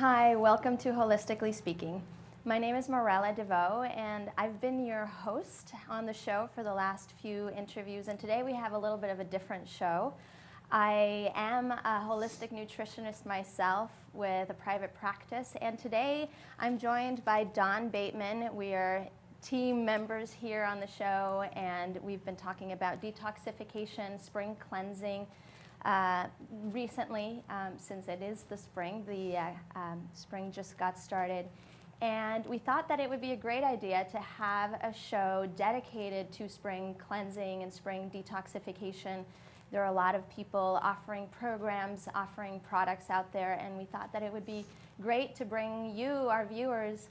Hi, welcome to Holistically Speaking. My name is Morella Devost, and I've been your host on the show for the last few interviews, and today we have a little bit of a different show. I am a holistic nutritionist myself with a private practice, and today I'm joined by Don Bateman. We are team members here on the show, and we've been talking about detoxification, spring cleansing. Recently, since it is the spring just got started, and we thought that it would be a great idea to have a show dedicated to spring cleansing and spring detoxification. There are a lot of people offering programs, offering products out there, and we thought that it would be great to bring you, our viewers,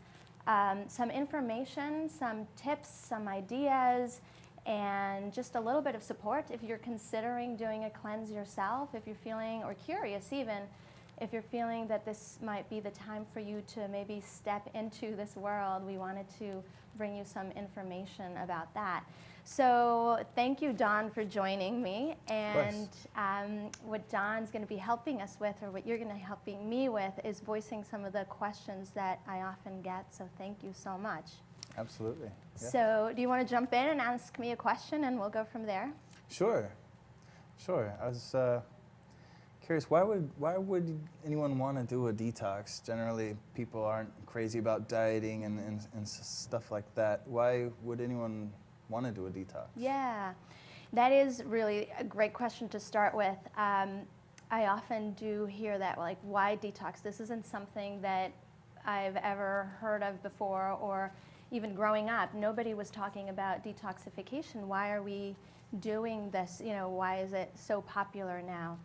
some information, some tips, some ideas, and just a little bit of support if you're considering doing a cleanse yourself, if you're feeling, or curious even, if you're feeling that this might be the time for you to maybe step into this world. We wanted to bring you some information about that. So thank you, Don, for joining me. And what Don's going to be helping us with, or what you're going to be helping me with, is voicing some of the questions that I often get. So thank you so much. Absolutely. Yeah. So do you want to jump in and ask me a question, and we'll go from there? Sure. I was curious, why would anyone want to do a detox? Generally, people aren't crazy about dieting and stuff like that. Why would anyone want to do a detox? Yeah, that is really a great question to start with. I often do hear that, like, why detox? This isn't something that I've ever heard of before, or even growing up, nobody was talking about detoxification. Why are we doing this? You know, why is it so popular now?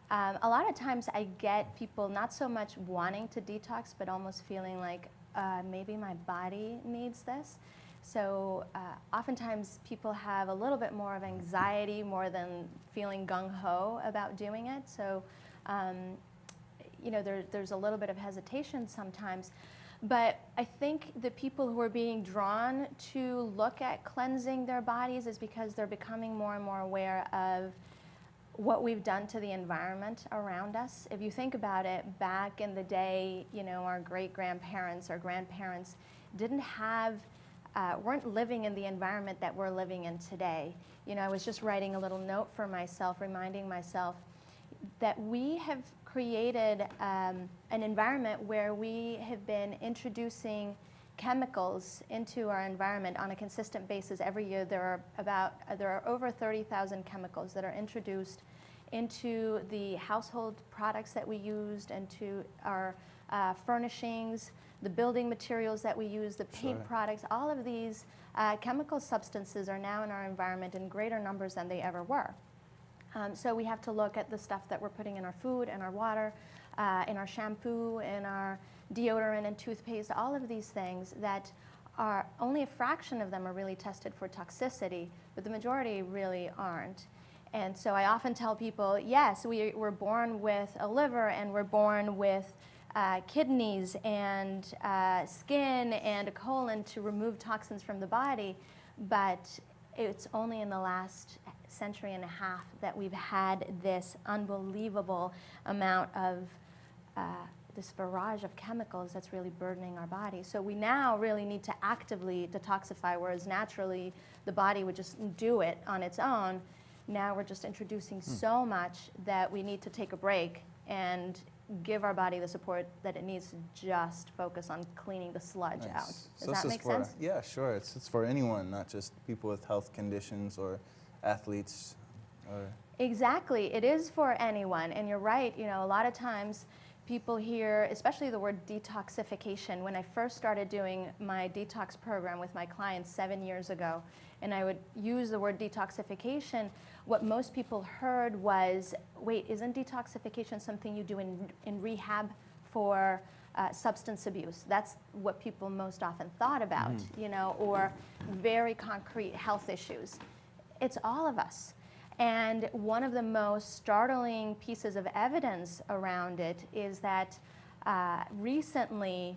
A lot of times I get people not so much wanting to detox, but almost feeling like maybe my body needs this. So oftentimes people have a little bit more of anxiety more than feeling gung-ho about doing it. So you know, there's a little bit of hesitation sometimes. But I think the people who are being drawn to look at cleansing their bodies is because they're becoming more and more aware of what we've done to the environment around us. If you think about it, back in the day, you know, our great-grandparents or grandparents weren't living in the environment that we're living in today. You know, I was just writing a little note for myself, reminding myself that we have created an environment where we have been introducing chemicals into our environment on a consistent basis. Every year there are over 30,000 chemicals that are introduced into the household products that we used, into our furnishings, the building materials that we use, the paint products. All of these chemical substances are now in our environment in greater numbers than they ever were. So we have to look at the stuff that we're putting in our food, in our water, in our shampoo, in our deodorant and toothpaste, all of these things that are, only a fraction of them are really tested for toxicity, but the majority really aren't. And so I often tell people, yes, we're born with a liver, and we're born with kidneys and skin and a colon to remove toxins from the body, but it's only in the last century and a half that we've had this unbelievable amount of this barrage of chemicals that's really burdening our body. So we now really need to actively detoxify, whereas naturally the body would just do it on its own. Now we're just introducing so much that we need to take a break and give our body the support that it needs to just focus on cleaning the sludge out. Does that make sense? Yeah, sure. It's for anyone, not just people with health conditions or athletes. Exactly. It is for anyone. And you're right. You know, a lot of times people hear, especially the word detoxification. When I first started doing my detox program with my clients 7 years ago, and I would use the word detoxification, what most people heard was, wait, isn't detoxification something you do in rehab for substance abuse? That's what people most often thought about, you know, or very concrete health issues. It's all of us. And one of the most startling pieces of evidence around it is that recently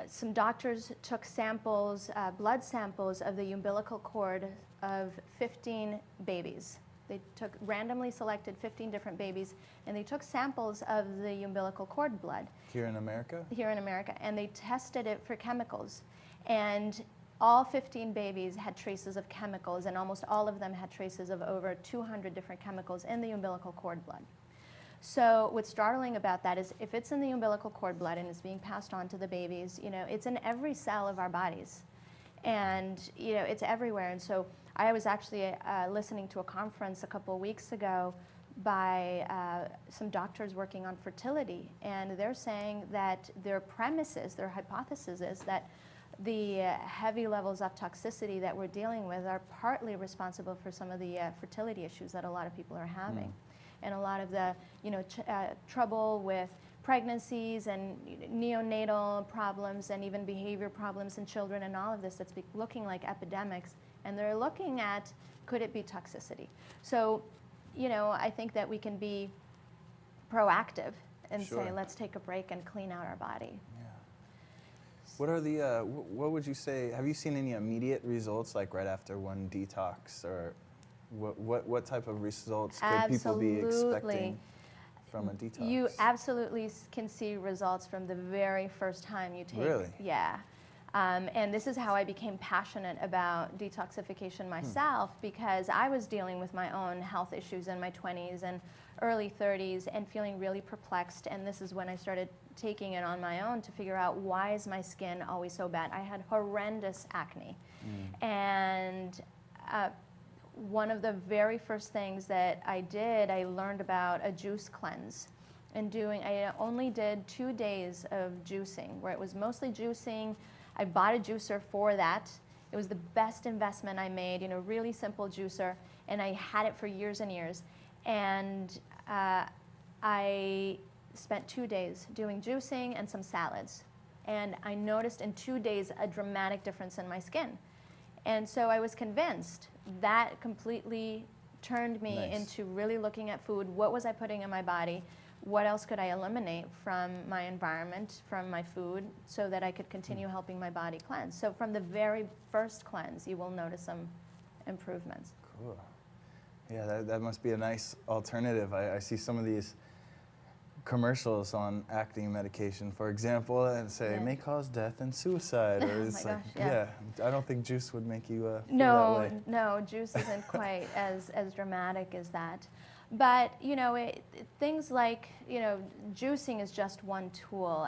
some doctors took samples, blood samples of the umbilical cord of 15 babies. They took randomly selected 15 different babies, and they took samples of the umbilical cord blood Here in America? here in America, and they tested it for chemicals. And all 15 babies had traces of chemicals, and almost all of them had traces of over 200 different chemicals in the umbilical cord blood. So what's startling about that is if it's in the umbilical cord blood and it's being passed on to the babies, it's in every cell of our bodies. And it's everywhere. And so I was actually listening to a conference a couple of weeks ago by some doctors working on fertility, and they're saying that their hypothesis is that the heavy levels of toxicity that we're dealing with are partly responsible for some of the fertility issues that a lot of people are having. And a lot of the trouble with pregnancies and neonatal problems and even behavior problems in children and all of this that's looking like epidemics. And they're looking at, could it be toxicity? So, I think that we can be proactive and say, let's take a break and clean out our body. What are the, what would you say, have you seen any immediate results, like right after one detox, or what type of results could people be expecting from a detox? You absolutely can see results from the very first time you take. Really? Yeah. And this is how I became passionate about detoxification myself, because I was dealing with my own health issues in my 20s and early 30s and feeling really perplexed. And this is when I started taking it on my own to figure out, why is my skin always so bad? I had horrendous acne. And one of the very first things that I did, I learned about a juice cleanse. And I only did 2 days of juicing, where it was mostly juicing. I bought a juicer for that. It was the best investment I made, really simple juicer. And I had it for years and years. And I spent 2 days doing juicing and some salads. And I noticed in 2 days a dramatic difference in my skin. And so I was convinced. That completely turned me into really looking at food. What was I putting in my body? What else could I eliminate from my environment, from my food, so that I could continue helping my body cleanse? So from the very first cleanse, you will notice some improvements. Cool. Yeah, that must be a nice alternative. I see some of these commercials on acne medication, for example, and say it may cause death and suicide, or it's my like, gosh, I don't think juice would make you feel that way. No, juice isn't quite as dramatic as that. But things like juicing is just one tool.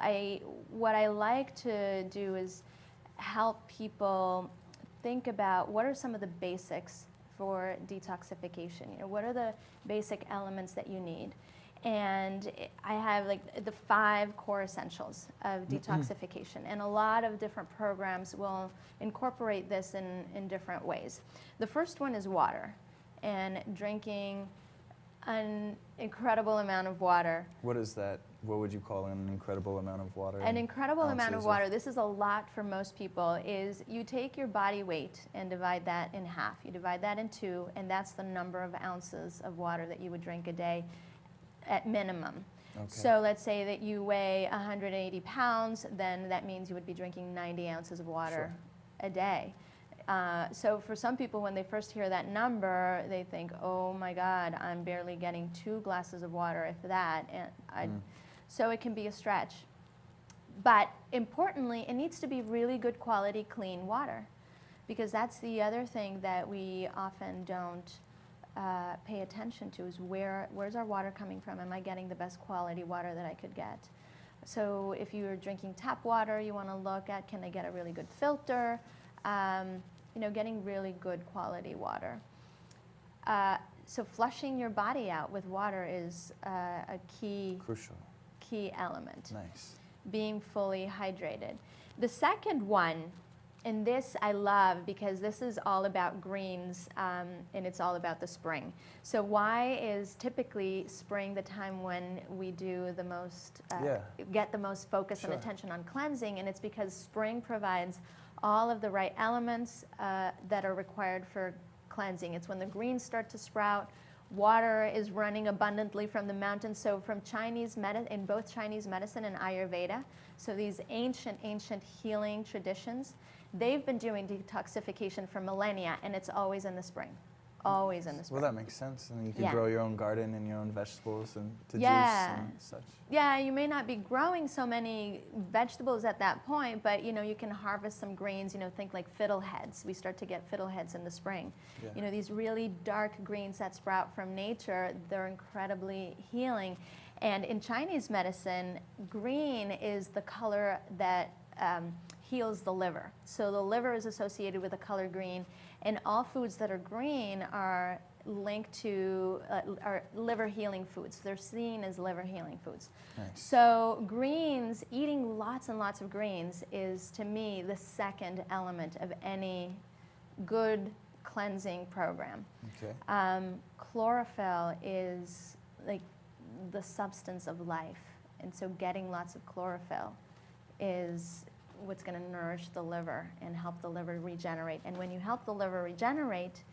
What I like to do is help people think about what are some of the basics for detoxification. What are the basic elements that you need? And I have the 5 core essentials of detoxification, and a lot of different programs will incorporate this in different ways. The first one is water, and drinking an incredible amount of water. What is that? What would you call an incredible amount of water? An incredible amount of water, this is a lot for most people, is you take your body weight and divide that in half. You divide that in 2, and that's the number of ounces of water that you would drink a day at minimum. Okay. So let's say that you weigh 180 pounds, then that means you would be drinking 90 ounces of water a day. So for some people, when they first hear that number, they think, oh my God, I'm barely getting 2 glasses of water, if that. And so it can be a stretch. But importantly, it needs to be really good quality, clean water, because that's the other thing that we often don't pay attention to, is where's our water coming from? Am I getting the best quality water that I could get? So if you're drinking tap water, you want to look at, can I get a really good filter? Getting really good quality water. So flushing your body out with water is a crucial key element. Nice. Being fully hydrated. The second one, and this I love because this is all about greens, and it's all about the spring. So why is typically spring the time when we do the most, get the most focus and attention on cleansing? And it's because spring provides all of the right elements that are required for cleansing. It's when the greens start to sprout. Water is running abundantly from the mountains. So from in both Chinese medicine and Ayurveda, so these ancient healing traditions, they've been doing detoxification for millennia, and it's always in the spring. always in the spring. Well, that makes sense. And you can Yeah. grow your own garden and your own vegetables and to Yeah. juice and such. Yeah, you may not be growing so many vegetables at that point, but you know, you can harvest some greens, you know, think like fiddleheads. We start to get fiddleheads in the spring. Yeah. You know, these really dark greens that sprout from nature, they're incredibly healing. And in Chinese medicine, green is the color that heals the liver. So the liver is associated with the color green, and all foods that are green are linked to are liver healing foods. They're seen as liver healing foods. Nice. So greens, eating lots and lots of greens is to me the second element of any good cleansing program. Okay. Chlorophyll is like the substance of life, and so getting lots of chlorophyll is what's going to nourish the liver and help the liver regenerate. And when you help the liver regenerate,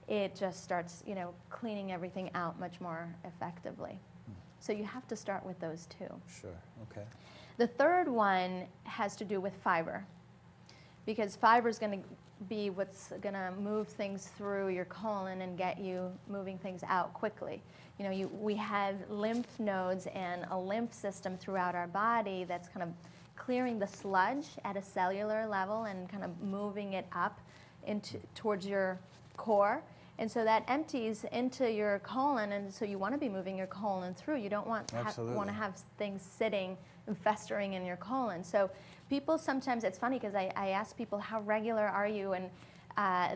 it just starts, you know, cleaning everything out much more effectively. So you have to start with those two. Sure. Okay. The third one has to do with fiber, because fiber is going to be what's going to move things through your colon and get you moving things out quickly. You know, we have lymph nodes and a lymph system throughout our body that's kind of clearing the sludge at a cellular level and kind of moving it up towards your core. And so that empties into your colon, and so you want to be moving your colon through. You don't want to have things sitting and festering in your colon. So people sometimes, it's funny because I ask people, how regular are you? And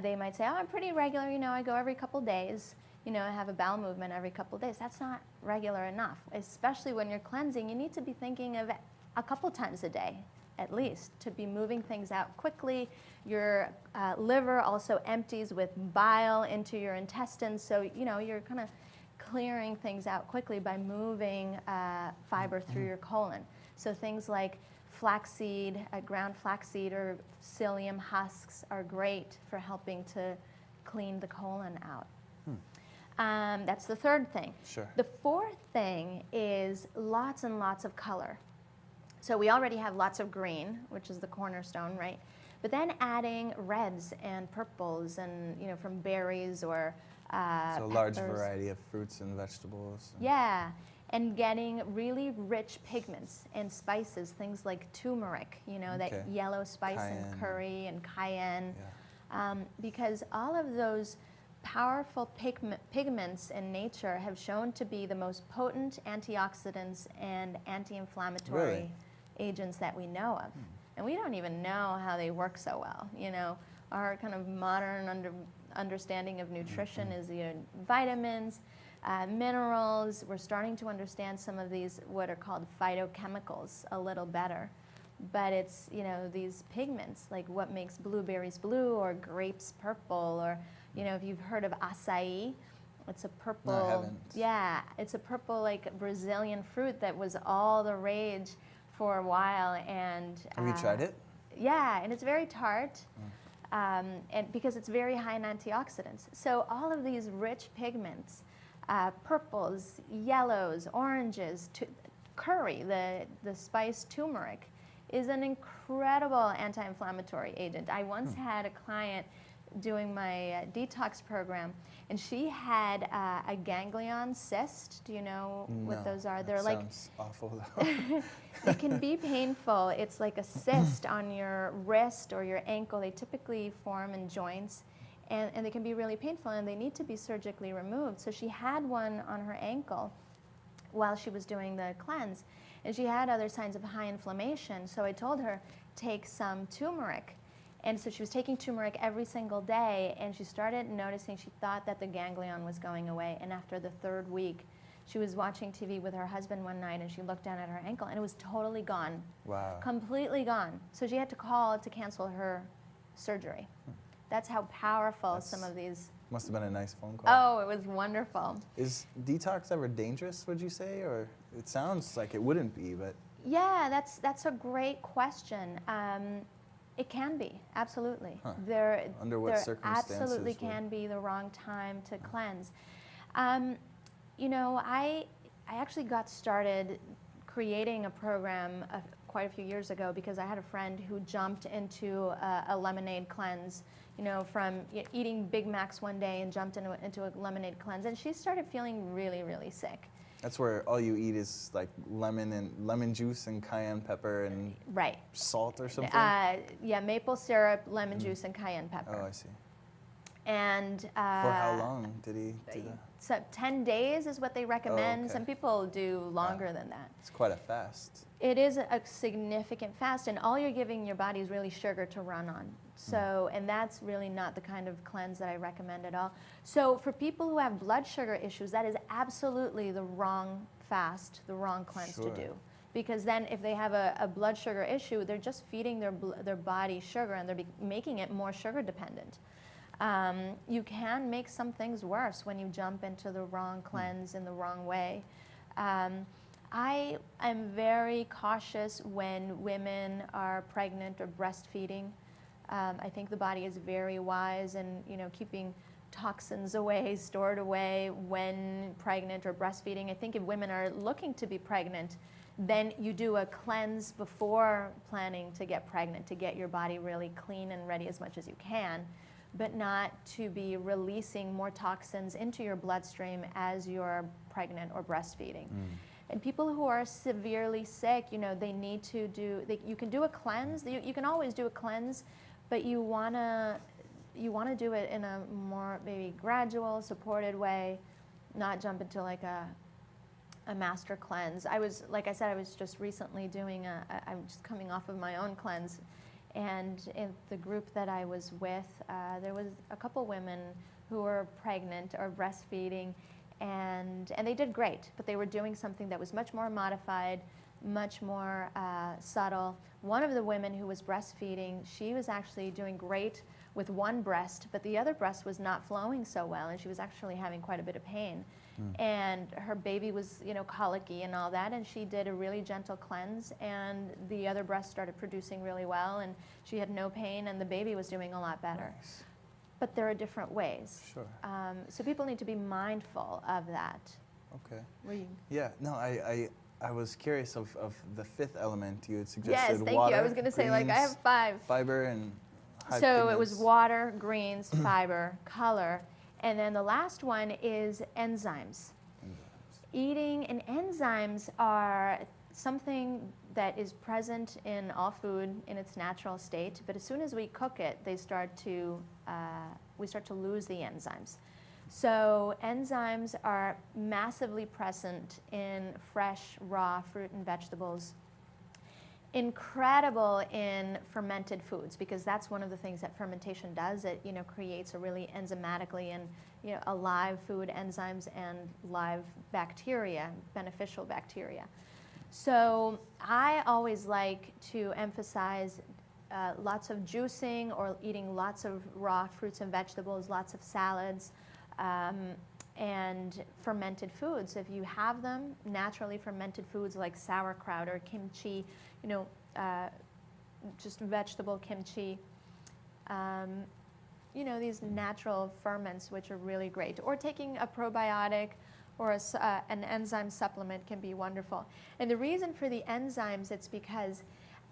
they might say, oh, I'm pretty regular. You know, I go every couple days. You know, I have a bowel movement every couple days. That's not regular enough, especially when you're cleansing. You need to be thinking of a couple times a day, at least, to be moving things out quickly. Your liver also empties with bile into your intestines, so you know you're kind of clearing things out quickly by moving fiber through your colon. So things like flaxseed, ground flaxseed or psyllium husks are great for helping to clean the colon out. That's the third thing. Sure. The fourth thing is lots and lots of color. So we already have lots of green, which is the cornerstone, right? But then adding reds and purples, and you know, from berries or So a large peppers. variety of fruits and vegetables. Yeah, and getting really rich pigments and spices, things like turmeric, you know, Okay. that yellow spice Cayenne. in curry and cayenne, Yeah. because all of those powerful pigments in nature have shown to be the most potent antioxidants and anti-inflammatory Really? agents that we know of. And we don't even know how they work so well. You know, our kind of modern understanding of nutrition is, you know, vitamins, minerals. We're starting to understand some of these, what are called phytochemicals, a little better. But it's, you know, these pigments, like what makes blueberries blue or grapes purple, or, you know, if you've heard of acai, it's a purple. No, I haven't. Yeah, it's a purple, like Brazilian fruit that was all the rage for a while. And Have you tried it? yeah, and it's very tart, and because it's very high in antioxidants. So all of these rich pigments, purples, yellows, oranges, curry, the spice turmeric, is an incredible anti-inflammatory agent. I once had a client doing my detox program, and she had a ganglion cyst. Do you know what those are? They're like, sounds awful though. it can be painful. It's like a cyst on your wrist or your ankle. They typically form in joints, and they can be really painful, and they need to be surgically removed. So she had one on her ankle while she was doing the cleanse, and she had other signs of high inflammation. So I told her, take some turmeric. And so she was taking turmeric every single day, and she started noticing, she thought that the ganglion was going away. And after the third week, she was watching TV with her husband one night, and she looked down at her ankle, and it was totally gone. Wow. Completely gone. So she had to call to cancel her surgery. That's how powerful some of these. Must have been a nice phone call. Oh, it was wonderful. Is detox ever dangerous, would you say? Or it sounds like it wouldn't be, but. Yeah, that's a great question. It can be, absolutely. Huh. There Under what circumstances absolutely would- can be the wrong time to cleanse. You know, I actually got started creating a program quite a few years ago because I had a friend who jumped into a lemonade cleanse, from eating Big Macs one day and jumped into a lemonade cleanse. And she started feeling really, really sick. That's where all you eat is like lemon juice and cayenne pepper and right. salt or something? Yeah, maple syrup, lemon juice, and cayenne pepper. Oh, I see. And for how long did he do that? So 10 days is what they recommend. Oh, okay. Some people do longer than that. It's quite a fast. It is a significant fast, and all you're giving your body is really sugar to run on. So, and that's really not the kind of cleanse that I recommend at all. So for people who have blood sugar issues, that is absolutely the wrong fast, the wrong cleanse to do. Because then if they have a blood sugar issue, they're just feeding their body sugar, and they're making it more sugar dependent. You can make some things worse when you jump into the wrong cleanse in the wrong way. I am very cautious when women are pregnant or breastfeeding. I think the body is very wise in keeping toxins away, stored away when pregnant or breastfeeding. I think if women are looking to be pregnant, then you do a cleanse before planning to get pregnant to get your body really clean and ready as much as you can, but not to be releasing more toxins into your bloodstream as you're pregnant or breastfeeding. And people who are severely sick, they need to do, you can do a cleanse, you can always do a cleanse, but you wanna do it in a more maybe gradual, supported way, not jump into like a master cleanse. Like I said, I was just recently doing I'm just coming off of my own cleanse. And in the group that I was with, there was a couple women who were pregnant or breastfeeding, and they did great, but they were doing something that was much more modified, much more subtle. One of the women who was breastfeeding, she was actually doing great with one breast, but the other breast was not flowing so well, and she was actually having quite a bit of pain. And her baby was, colicky and all that, and she did a really gentle cleanse, and the other breast started producing really well, and she had no pain, and the baby was doing a lot better. Nice. But there are different ways. Sure. So people need to be mindful of that. Okay. Yeah, no, I was curious of the fifth element you had suggested. Yes, thank water, you. I was going to say, I have 5. Fiber and high So it was pigments. water, greens, fiber, color, and then the last one is enzymes. Eating and enzymes are something that is present in all food in its natural state, but as soon as we cook it, we start to lose the enzymes. So enzymes are massively present in fresh, raw fruit and vegetables. Incredible in fermented foods, because that's one of the things that fermentation does. It creates a really enzymatically and alive food, enzymes and live bacteria, beneficial bacteria. So I always like to emphasize lots of juicing or eating lots of raw fruits and vegetables, lots of salads, and fermented foods. If you have them, naturally fermented foods like sauerkraut or kimchi, just vegetable kimchi, these natural ferments which are really great. Or taking a probiotic or an enzyme supplement can be wonderful. And the reason for the enzymes, it's because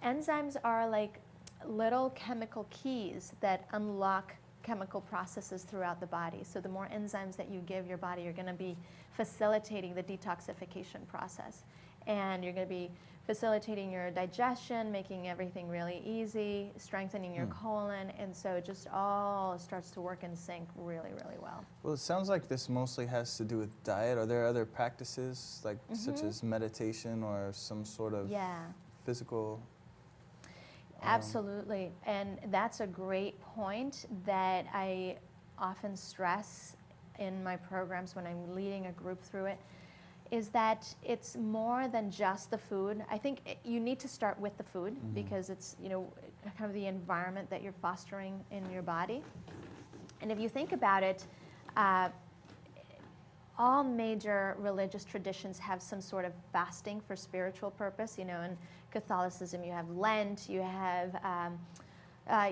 enzymes are like little chemical keys that unlock chemical processes throughout the body. So the more enzymes that you give your body, you're going to be facilitating the detoxification process. And you're going to be facilitating your digestion, making everything really easy, strengthening your colon, and so it just all starts to work in sync really, really well. Well, it sounds like this mostly has to do with diet. Are there other practices, like such as meditation or some sort of physical? Absolutely, and that's a great point that I often stress in my programs when I'm leading a group through it, is that it's more than just the food. I think you need to start with the food because it's kind of the environment that you're fostering in your body. And if you think about it, all major religious traditions have some sort of fasting for spiritual purpose. In Catholicism you have Lent, you have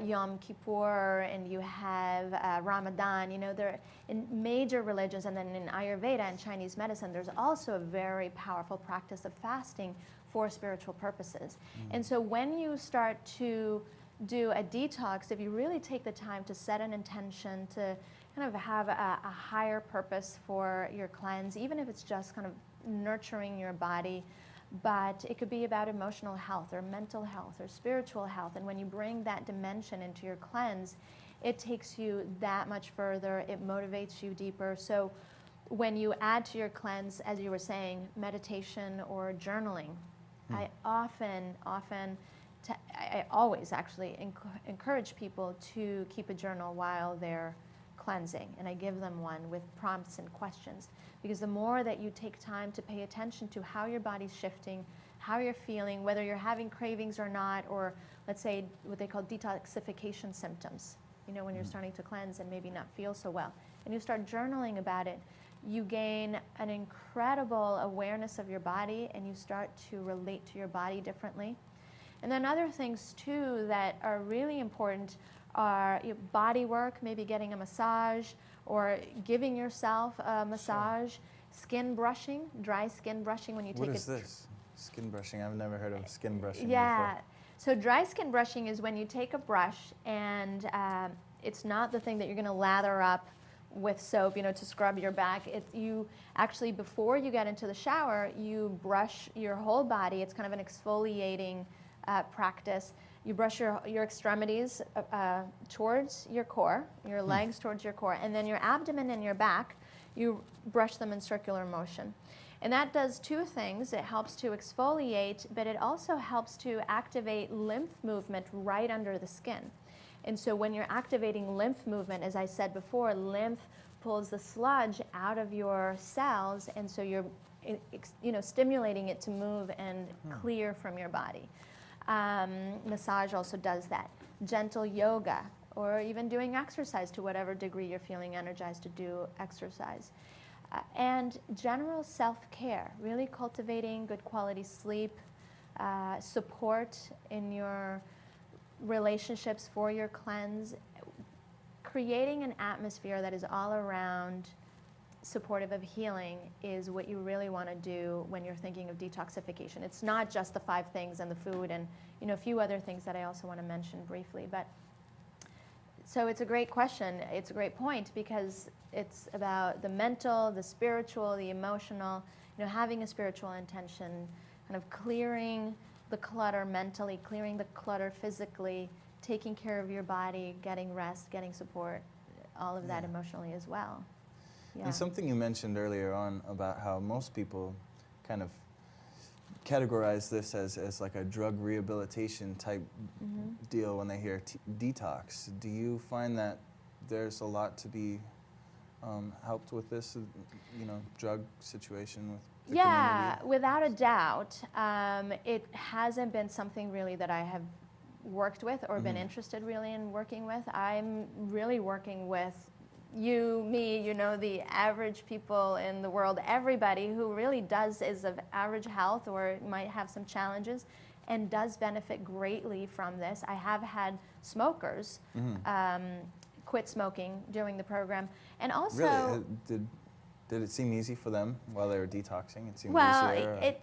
Yom Kippur, and you have Ramadan. They're in major religions, and then in Ayurveda and Chinese medicine, there's also a very powerful practice of fasting for spiritual purposes. And so when you start to do a detox, if you really take the time to set an intention to kind of have a higher purpose for your cleanse, even if it's just kind of nurturing your body, but it could be about emotional health or mental health or spiritual health. And when you bring that dimension into your cleanse, it takes you that much further. It motivates you deeper. So when you add to your cleanse, as you were saying, meditation or journaling, I always actually encourage people to keep a journal while they're cleansing, and I give them one with prompts and questions, because the more that you take time to pay attention to how your body's shifting, how you're feeling, whether you're having cravings or not, or let's say what they call detoxification symptoms, you know, when you're starting to cleanse and maybe not feel so well, and you start journaling about it, you gain an incredible awareness of your body, and you start to relate to your body differently. And then other things too that are really important are body work, maybe getting a massage or giving yourself a massage, skin brushing, dry skin brushing when you take What is this? Skin brushing? I've never heard of skin brushing Yeah. before. So dry skin brushing is when you take a brush and it's not the thing that you're going to lather up with soap, you know, to scrub your back. You actually, before you get into the shower, you brush your whole body. It's kind of an exfoliating practice. You brush your extremities towards your core, your legs towards your core, and then your abdomen and your back, you brush them in circular motion. And that does two things. It helps to exfoliate, but it also helps to activate lymph movement right under the skin. And so when you're activating lymph movement, as I said before, lymph pulls the sludge out of your cells, and so you're stimulating it to move and clear from your body. Massage also does that. Gentle yoga, or even doing exercise to whatever degree you're feeling energized to do exercise. And general self-care, really cultivating good quality sleep, support in your relationships for your cleanse, creating an atmosphere that is all around supportive of healing is what you really want to do when you're thinking of detoxification. It's not just the 5 things and the food and a few other things that I also want to mention briefly. But so it's a great question. It's a great point, because it's about the mental, the spiritual, the emotional, having a spiritual intention, kind of clearing the clutter mentally, clearing the clutter physically, taking care of your body, getting rest, getting support, all of that emotionally as well. Yeah. And something you mentioned earlier on about how most people kind of categorize this as like a drug rehabilitation type deal when they hear detox. Do you find that there's a lot to be helped with this, drug situation with the community? Without a doubt. It hasn't been something really that I have worked with or been interested really in working with. I'm really working with you, me, the average people in the world, everybody who really is of average health or might have some challenges and does benefit greatly from this. I have had smokers quit smoking during the program. And also... Really? Did it seem easy for them while they were detoxing? It seemed easier?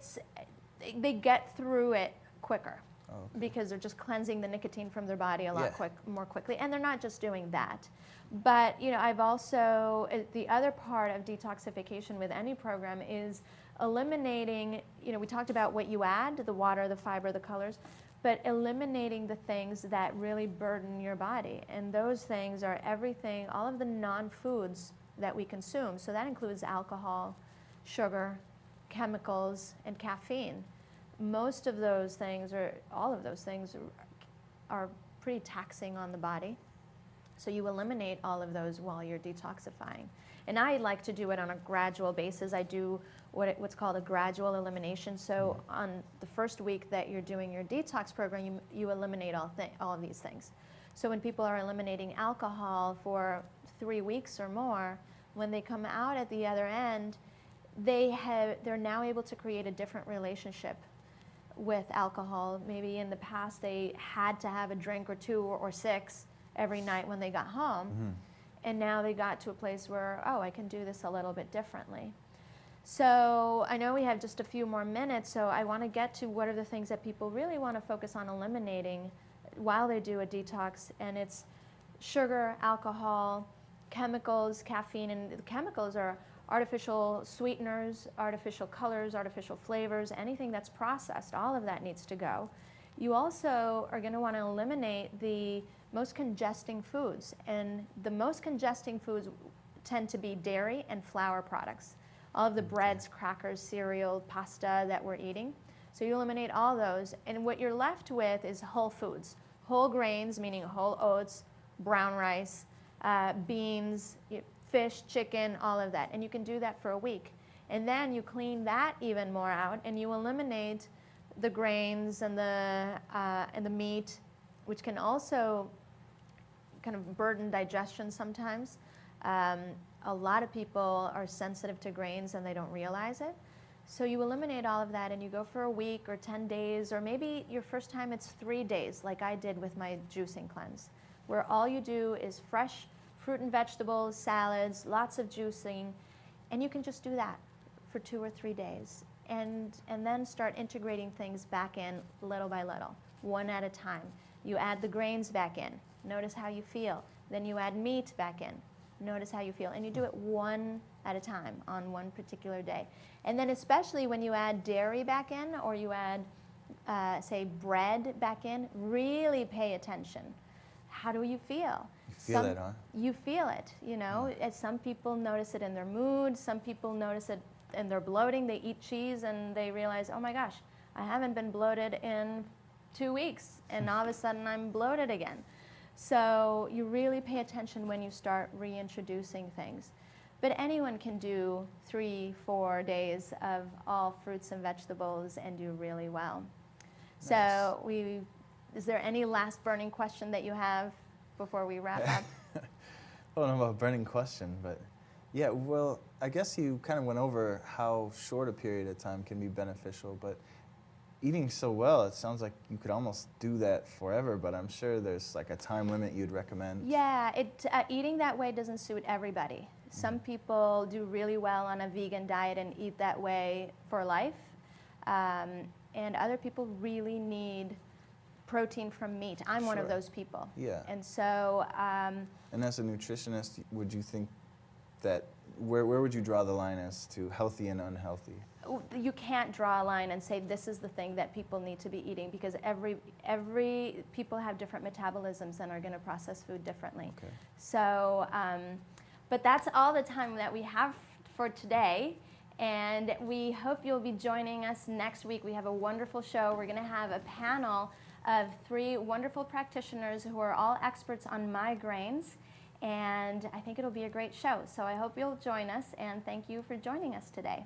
They get through it quicker. Oh, okay. Because they're just cleansing the nicotine from their body a lot more quickly. And they're not just doing that. But, I've also, the other part of detoxification with any program is eliminating, we talked about what you add, the water, the fiber, the colors, but eliminating the things that really burden your body. And those things are everything, all of the non-foods that we consume. So that includes alcohol, sugar, chemicals, and caffeine. Most of those things, or all of those things, are pretty taxing on the body. So you eliminate all of those while you're detoxifying. And I like to do it on a gradual basis. I do what's called a gradual elimination. So on the first week that you're doing your detox program, you eliminate all of these things. So when people are eliminating alcohol for 3 weeks or more, when they come out at the other end, they're now able to create a different relationship with alcohol. Maybe in the past they had to have a drink or 2 or 6 every night when they got home. And now they got to a place where, I can do this a little bit differently. So I know we have just a few more minutes, so I want to get to what are the things that people really want to focus on eliminating while they do a detox, and it's sugar, alcohol, chemicals, caffeine, and the chemicals are artificial sweeteners, artificial colors, artificial flavors, anything that's processed, all of that needs to go. You also are going to want to eliminate the most congesting foods, and the most congesting foods tend to be dairy and flour products. All of the breads, crackers, cereal, pasta that we're eating. So you eliminate all those, and what you're left with is whole foods. Whole grains, meaning whole oats, brown rice, beans, fish, chicken, all of that. And you can do that for a week. And then you clean that even more out, and you eliminate the grains and the meat, which can also kind of burden digestion sometimes. A lot of people are sensitive to grains and they don't realize it. So you eliminate all of that and you go for a week or 10 days, or maybe your first time it's 3 days, like I did with my juicing cleanse, where all you do is fresh fruit and vegetables, salads, lots of juicing, and you can just do that for 2 or 3 days. And then start integrating things back in little by little, one at a time. You add the grains back in, notice how you feel. Then you add meat back in, notice how you feel. And you do it one at a time on one particular day. And then especially when you add dairy back in, or you add, say, bread back in, really pay attention. How do you feel? You feel it, huh? You feel it, you know. As some people notice it in their mood, some people notice it in their bloating. They eat cheese and they realize, oh my gosh, I haven't been bloated in 2 weeks, and all of a sudden I'm bloated again. So you really pay attention when you start reintroducing things. But anyone can do 3-4 days of all fruits and vegetables and do really well. Nice. So is there any last burning question that you have before we wrap up? I don't know about a burning question, but yeah, well, I guess you kind of went over how short a period of time can be beneficial, but eating so well, it sounds like you could almost do that forever, but I'm sure there's like a time limit you'd recommend. Yeah, eating that way doesn't suit everybody. Some people do really well on a vegan diet and eat that way for life, and other people really need protein from meat. I'm one of those people. Yeah. And so... and as a nutritionist, would you think that, where would you draw the line as to healthy and unhealthy? You can't draw a line and say this is the thing that people need to be eating, because every people have different metabolisms and are going to process food differently. Okay. So, but that's all the time that we have for today, and we hope you'll be joining us next week. We have a wonderful show. We're going to have a panel of 3 wonderful practitioners who are all experts on migraines, and I think it'll be a great show. So I hope you'll join us, and thank you for joining us today.